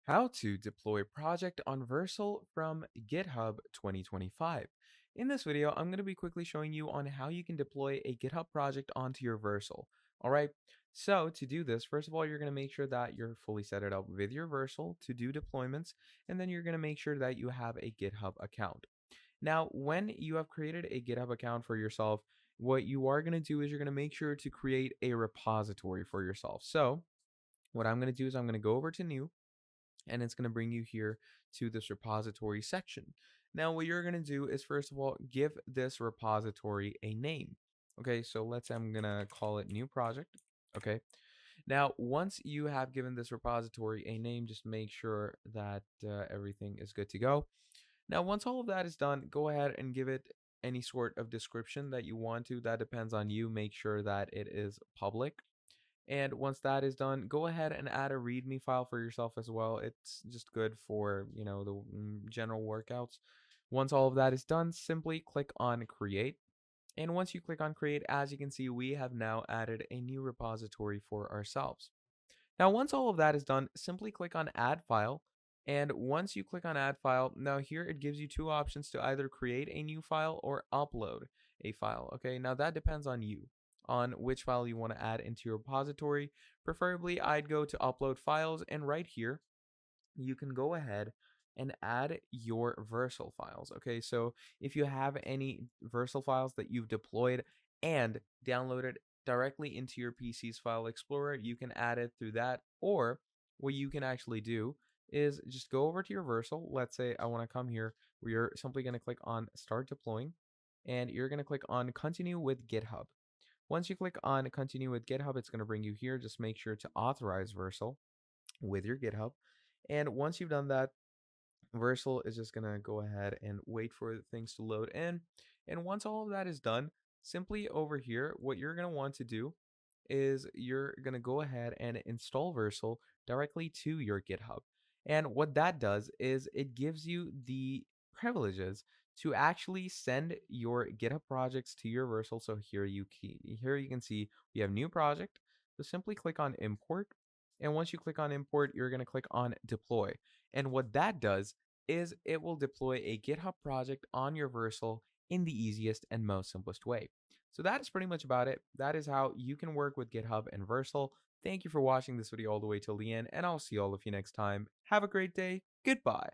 How to deploy project on Vercel from GitHub 2025. In this video, I'm going to be quickly showing you on how you can deploy a GitHub project onto your Vercel. All right. So to do this, first of all, you're going to make sure that you're fully set it up with your Vercel to do deployments, and then you're going to make sure that you have a GitHub account. Now, when you have created a GitHub account for yourself, what you are going to do is you're going to make sure to create a repository for yourself. So what I'm going to do is I'm going to go over to new, and it's going to bring you here to this repository section. Now, what you're going to do is first of all, give this repository a name. Okay, so let's say I'm going to call it new project. Okay, now once you have given this repository a name, just make sure that everything is good to go. Now, once all of that is done, go ahead and give it any sort of description that you want to. That depends on you. Make sure that it is public. And once that is done, go ahead and add a README file for yourself as well. It's just good for, the general workouts. Once all of that is done, simply click on create. And once you click on create, as you can see, we have now added a new repository for ourselves. Now, once all of that is done, simply click on add file. And once you click on add file, now here it gives you two options to either create a new file or upload a file. Okay, now that depends on you, on which file you want to add into your repository. Preferably, I'd go to upload files, and right here, you can go ahead and add your Vercel files. Okay, so if you have any Vercel files that you've deployed and downloaded directly into your PC's file explorer, you can add it through that. Or what you can actually do is just go over to your Vercel. Let's say I want to come here, where you're simply going to click on start deploying, and you're going to click on continue with GitHub. Once you click on continue with GitHub, it's going to bring you here. Just make sure to authorize Vercel with your GitHub. And once you've done that, Vercel is just going to go ahead and wait for things to load in. And once all of that is done, simply over here, what you're going to want to do is you're going to go ahead and install Vercel directly to your GitHub. And what that does is it gives you the privileges to actually send your GitHub projects to your Vercel. So here you can see we have new project. So simply click on import. And once you click on import, you're going to click on deploy. And what that does is it will deploy a GitHub project on your Vercel in the easiest and most simplest way. So that is pretty much about it. That is how you can work with GitHub and Vercel. Thank you for watching this video all the way till the end, and I'll see all of you next time. Have a great day. Goodbye.